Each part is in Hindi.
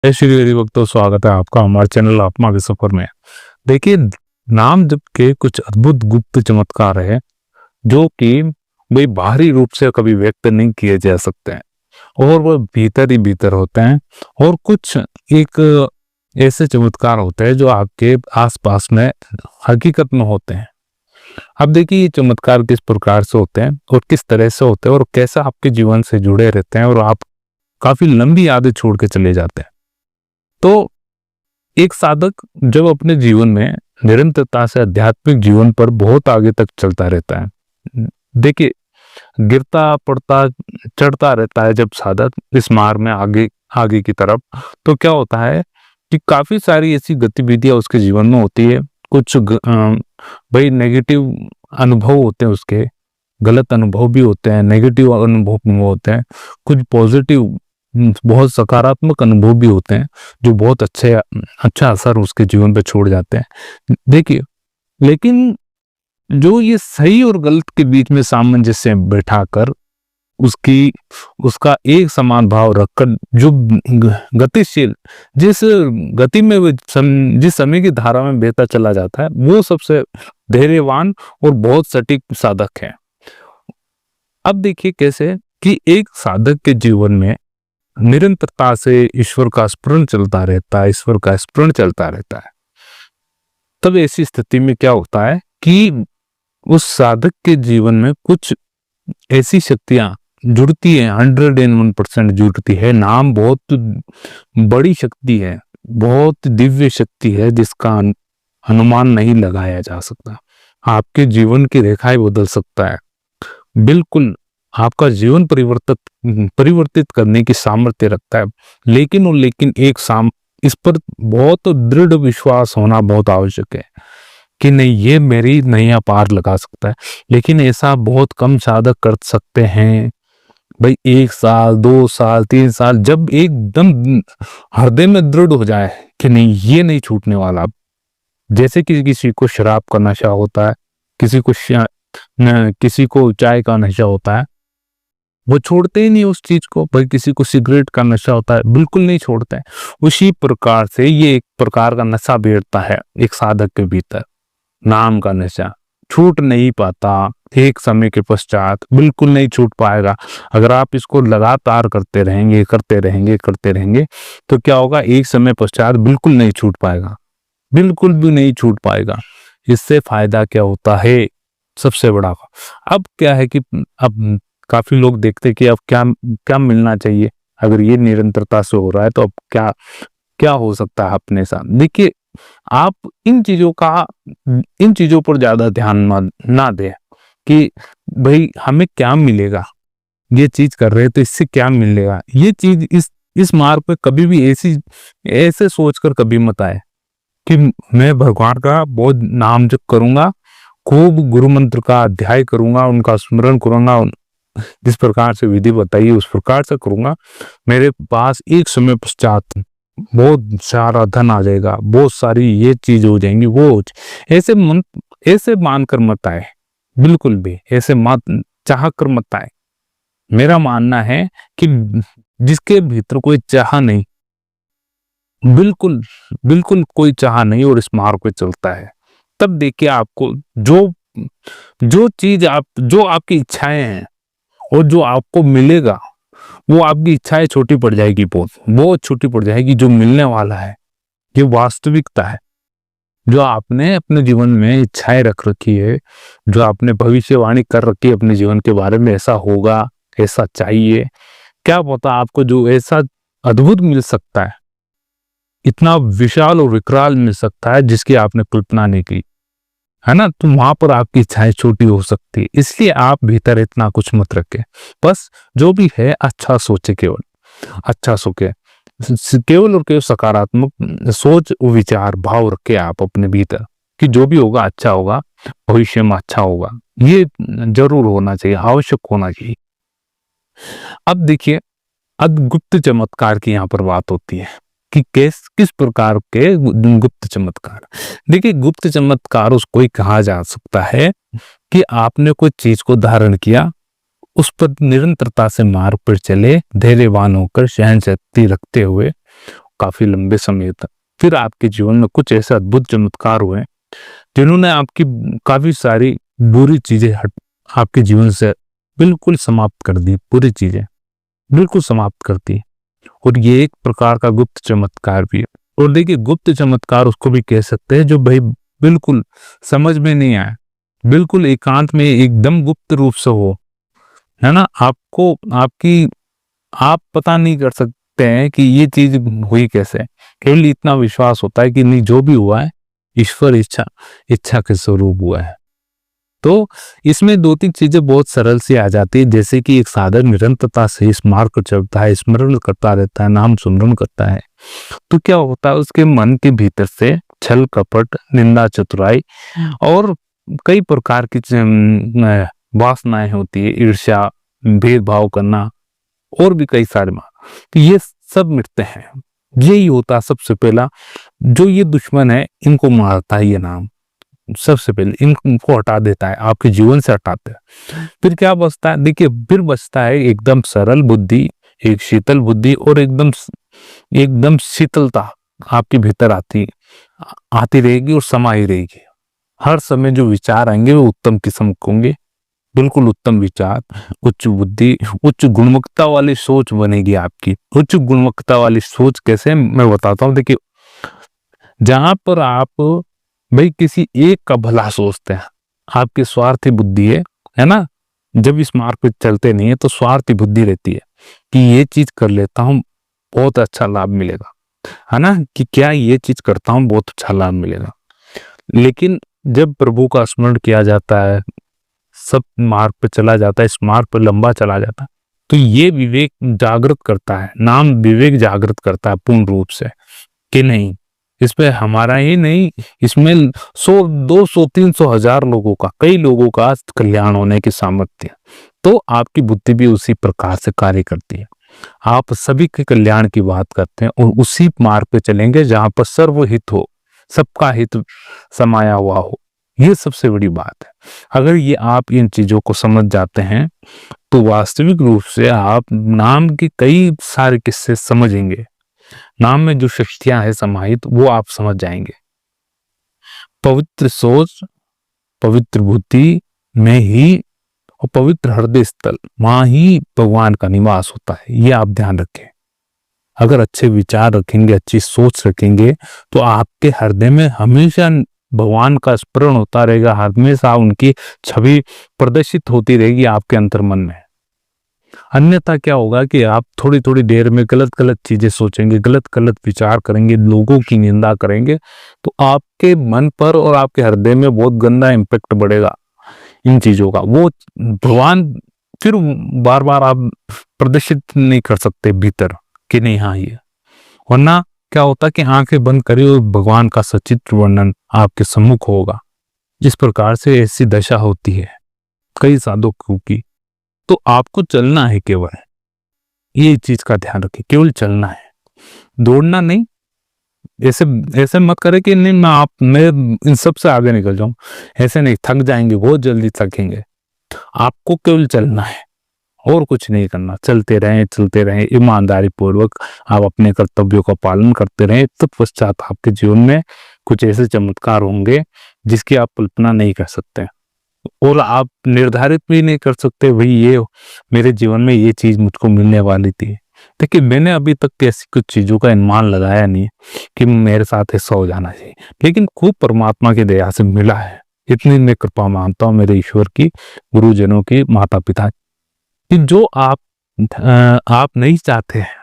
जय श्री हरि भक्तों, स्वागत है आपका हमारे चैनल आत्मा के सफर में। देखिए, नाम जप के कुछ अद्भुत गुप्त चमत्कार है जो कि भाई बाहरी रूप से कभी व्यक्त नहीं किए जा सकते हैं और वो भीतर ही भीतर होते हैं। और कुछ एक ऐसे चमत्कार होते हैं जो आपके आसपास में हकीकत में होते हैं। अब देखिए, ये चमत्कार किस प्रकार से होते हैं और किस तरह से होते हैं और कैसे आपके जीवन से जुड़े रहते हैं और आप काफी लंबी यादें छोड़ के चले जाते हैं। तो एक साधक जब अपने जीवन में निरंतरता से आध्यात्मिक जीवन पर बहुत आगे तक चलता रहता है, देखिए, गिरता पड़ता चढ़ता रहता है जब साधक इस मार्ग में आगे आगे की तरफ, तो क्या होता है कि काफी सारी ऐसी गतिविधियां उसके जीवन में होती है। कुछ भाई नेगेटिव अनुभव होते हैं, उसके गलत अनुभव भी होते हैं, नेगेटिव अनुभव भी होते हैं, कुछ पॉजिटिव बहुत सकारात्मक अनुभव भी होते हैं जो बहुत अच्छा असर उसके जीवन पे छोड़ जाते हैं। देखिए, लेकिन जो ये सही और गलत के बीच में सामंजस्य बैठाकर उसका एक समान भाव रखकर जो गतिशील जिस गति में जिस समय की धारा में बहता चला जाता है, वो सबसे धैर्यवान और बहुत सटीक साधक है। अब देखिए कैसे कि एक साधक के जीवन में निरंतरता से ईश्वर का स्मरण चलता रहता है, तब ऐसी स्थिति में क्या होता है कि उस साधक के जीवन में कुछ ऐसी शक्तियां जुड़ती है, 101% जुड़ती है। नाम बहुत बड़ी शक्ति है, बहुत दिव्य शक्ति है जिसका अनुमान नहीं लगाया जा सकता। आपके जीवन की रेखाएं बदल सकता है, बिल्कुल आपका जीवन परिवर्तित करने की सामर्थ्य रखता है। लेकिन इस पर बहुत दृढ़ विश्वास होना बहुत आवश्यक है कि नहीं, ये मेरी नैया पार लगा सकता है। लेकिन ऐसा बहुत कम साधक कर सकते हैं। भाई 1 साल 2 साल 3 साल जब एकदम हृदय में दृढ़ हो जाए कि नहीं, ये नहीं छूटने वाला। जैसे कि किसी को शराब का नशा होता है, किसी को चाय का नशा होता है, वो छोड़ते ही नहीं उस चीज को। भाई किसी को सिगरेट का नशा होता है, बिल्कुल नहीं छोड़ते हैं। उसी प्रकार से ये एक प्रकार का नशा बैठता है एक साधक के भीतर, नाम का नशा छूट नहीं पाता। एक समय के पश्चात बिल्कुल नहीं छूट पाएगा। अगर आप इसको लगातार करते रहेंगे तो क्या होगा, एक समय पश्चात बिल्कुल नहीं छूट पाएगा, बिल्कुल भी नहीं छूट पाएगा। इससे फायदा क्या होता है, सबसे बड़ा अब क्या है कि अब काफी लोग देखते कि अब क्या क्या मिलना चाहिए। अगर ये निरंतरता से हो रहा है तो अब क्या क्या हो सकता है अपने साथ। देखिए, आप इन चीजों पर ज्यादा ध्यान ना दें कि भाई हमें क्या मिलेगा, ये चीज कर रहे हैं तो इससे क्या मिलेगा। ये चीज इस मार्ग पे कभी भी ऐसे सोचकर कभी मत आए कि मैं भगवान का बहुत नाम जप करूंगा, खूब गुरु मंत्र का अध्याय करूंगा, उनका स्मरण करूंगा, जिस प्रकार से विधि बताइए उस प्रकार से करूंगा, मेरे पास एक समय पश्चात बहुत सारा धन आ जाएगा, बहुत सारी ये चीज हो जाएंगी, वो ऐसे मानकर मत आए, बिल्कुल भी ऐसे मत चाह कर मत आए। मेरा मानना है कि जिसके भीतर कोई चाह नहीं, बिल्कुल बिल्कुल कोई चाह नहीं और इस मार्ग पे चलता है, तब देखिए आपको जो आपकी इच्छाएं हैं और जो आपको मिलेगा, वो आपकी इच्छाएं छोटी पड़ जाएगी, बहुत छोटी पड़ जाएगी। जो मिलने वाला है ये वास्तविकता है। जो आपने अपने जीवन में इच्छाएं रख रखी है, जो आपने भविष्यवाणी कर रखी है अपने जीवन के बारे में, ऐसा होगा, ऐसा चाहिए, क्या पता आपको जो ऐसा अद्भुत मिल सकता है, इतना विशाल और विकराल मिल सकता है जिसकी आपने कल्पना नहीं की, है ना। तो वहां पर आपकी इच्छाएं छोटी हो सकती है। इसलिए आप भीतर इतना कुछ मत रखें, बस जो भी है अच्छा सोचे, अच्छा सोचे, केवल और केवल सकारात्मक सोच विचार भाव रखे आप अपने भीतर कि जो भी होगा अच्छा होगा, भविष्य में अच्छा होगा। ये जरूर होना चाहिए, आवश्यक होना चाहिए। अब देखिए, गुप्त चमत्कार की यहाँ पर बात होती है कि किस प्रकार के गुप्त चमत्कार। देखिए, गुप्त चमत्कार उसको ही कहा जा सकता है कि आपने कोई चीज को धारण किया, उस पर निरंतरता से मार्ग पर चले, धैर्यवान होकर सहन शक्ति रखते हुए काफी लंबे समय तक। फिर आपके जीवन में कुछ ऐसे अद्भुत चमत्कार हुए जिन्होंने आपकी काफी सारी बुरी चीजें आपके जीवन से बिल्कुल समाप्त कर दी, पूरी चीजें बिल्कुल समाप्त कर दी। और ये एक प्रकार का गुप्त चमत्कार भी है। और देखिए, गुप्त चमत्कार उसको भी कह सकते हैं जो भाई बिल्कुल समझ में नहीं आए, बिल्कुल एकांत में एकदम गुप्त रूप से हो, है ना। आपको आप पता नहीं कर सकते हैं कि ये चीज हुई कैसे। केवल इतना विश्वास होता है कि नहीं, जो भी हुआ है ईश्वर इच्छा के स्वरूप हुआ है। तो इसमें दो तीन चीजें बहुत सरल सी आ जाती है, जैसे कि एक साधक निरंतरता से इस मार्ग पर चलता है, स्मरण करता रहता है, नाम सुमरण करता है, तो क्या होता है उसके मन के भीतर से छल कपट, निंदा, चतुराई और कई प्रकार की वासनाएं होती है, ईर्ष्या, भेदभाव करना और भी कई सारे तो ये सब मिटते हैं। यही होता है सबसे पहला, जो ये दुश्मन है इनको मारता है ये नाम, सबसे पहले इनको हटा देता है, आपके जीवन से हटाते हैं। फिर क्या बचता है, देखिए फिर बचता है एकदम सरल बुद्धि, एक शीतल बुद्धि और एकदम शीतलता आपके भीतर आती रहेगी और समाई रहेगी। हर समय जो विचार आएंगे वो उत्तम किस्म के होंगे, बिल्कुल उत्तम विचार, उच्च बुद्धि, उच्च गुणवत्ता वाली सोच बनेगी आपकी। उच्च गुणवत्ता वाली सोच कैसे, मैं बताता हूँ। देखिए, जहां पर आप भाई किसी एक का भला सोचते हैं, आपकी स्वार्थी बुद्धि है ना, जब इस मार्ग पे चलते नहीं है तो स्वार्थी बुद्धि रहती है कि ये चीज कर लेता हूँ बहुत अच्छा लाभ मिलेगा, है ना, कि क्या ये चीज करता हूँ बहुत अच्छा लाभ मिलेगा। लेकिन जब प्रभु का स्मरण किया जाता है, सब मार्ग पे चला जाता है, इस मार्ग पे लंबा चला जाता है, तो ये विवेक जागृत करता है, नाम विवेक जागृत करता है पूर्ण रूप से कि नहीं, इसमें हमारा ही नहीं, इसमें 100, 200, 300, 1000 लोगों का, कई लोगों का कल्याण होने की सामर्थ्य। तो आपकी बुद्धि भी उसी प्रकार से कार्य करती है। आप सभी के कल्याण की बात करते हैं और उसी मार्ग पे चलेंगे जहां पर सर्वहित हो, सबका हित समाया हुआ हो। ये सबसे बड़ी बात है। अगर ये आप इन चीजों को समझ जाते हैं तो वास्तविक रूप से आप नाम के कई सारे किस्से समझेंगे, नाम में जो शक्तियां हैं समाहित, वो आप समझ जाएंगे। पवित्र सोच, पवित्र बुद्धि में ही और पवित्र हृदय स्थल, वहां ही भगवान का निवास होता है। ये आप ध्यान रखें। अगर अच्छे विचार रखेंगे, अच्छी सोच रखेंगे, तो आपके हृदय में हमेशा भगवान का स्मरण होता रहेगा, हमेशा उनकी छवि प्रदर्शित होती रहेगी आपके अंतर्मन में। अन्यथा क्या होगा कि आप थोड़ी थोड़ी देर में गलत गलत चीजें सोचेंगे, गलत गलत विचार करेंगे, लोगों की निंदा करेंगे, तो आपके मन पर और आपके हृदय में बहुत गंदा इम्पैक्ट बढ़ेगा इन चीजों का। वो भगवान फिर बार बार आप प्रदर्शित नहीं कर सकते भीतर कि नहीं, हाँ ये, वरना क्या होता कि आंखें बंद करी और भगवान का सचित्र वर्णन आपके सम्मुख होगा। जिस प्रकार से ऐसी दशा होती है कई साधकों की, तो आपको चलना है, केवल ये चीज का ध्यान रखिए, केवल चलना है, दौड़ना नहीं। ऐसे ऐसे मत करे कि नहीं मैं इन सब से आगे निकल जाऊं, ऐसे नहीं, थक जाएंगे, बहुत जल्दी थकेंगे। आपको केवल चलना है और कुछ नहीं करना, चलते रहें ईमानदारी पूर्वक, आप अपने कर्तव्यों का पालन करते रहें। तत्पश्चात आपके जीवन में कुछ ऐसे चमत्कार होंगे जिसकी आप कल्पना नहीं कर सकते और आप निर्धारित भी नहीं कर सकते भाई ये मेरे जीवन में ये चीज मुझको मिलने वाली थी। देखिए, मैंने अभी तक ऐसी कुछ चीजों का अनुमान लगाया नहीं कि मेरे साथ ऐसा हो जाना चाहिए, लेकिन खूब परमात्मा की दया से मिला है। इतनी मैं कृपा मानता हूँ मेरे ईश्वर की, गुरुजनों की, माता पिता कि जो आप नहीं चाहते हैं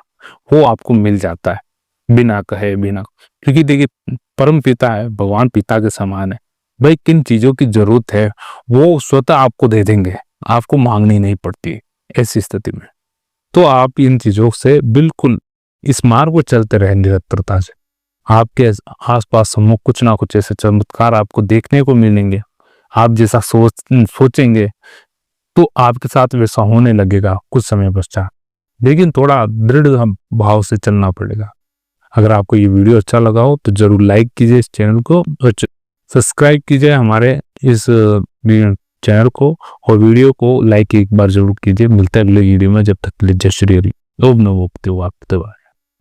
वो आपको मिल जाता है बिना कहे, बिना, क्योंकि देखिए परम पिता है, भगवान पिता के समान है। भाई किन चीजों की जरूरत है वो स्वतः आपको दे देंगे, आपको मांगनी नहीं पड़ती ऐसी स्थिति में। तो आप इन चीजों से बिल्कुल इस मार्ग पर चलते रहे निरंतरता से। आपके आसपास सम्मुख कुछ ना कुछ ऐसे चमत्कार आपको देखने को मिलेंगे। आप जैसा सोचेंगे तो आपके साथ वैसा होने लगेगा कुछ समय पश्चात, लेकिन थोड़ा दृढ़ भाव से चलना पड़ेगा। अगर आपको ये वीडियो अच्छा लगा हो तो जरूर लाइक कीजिए इस चैनल को और सब्सक्राइब कीजिए हमारे इस चैनल को और वीडियो को लाइक एक बार जरूर कीजिए। मिलते हैं अगले वीडियो में, जब तक के लिए जय श्री हरि, ओम नमो भगवते वासुदेवाय।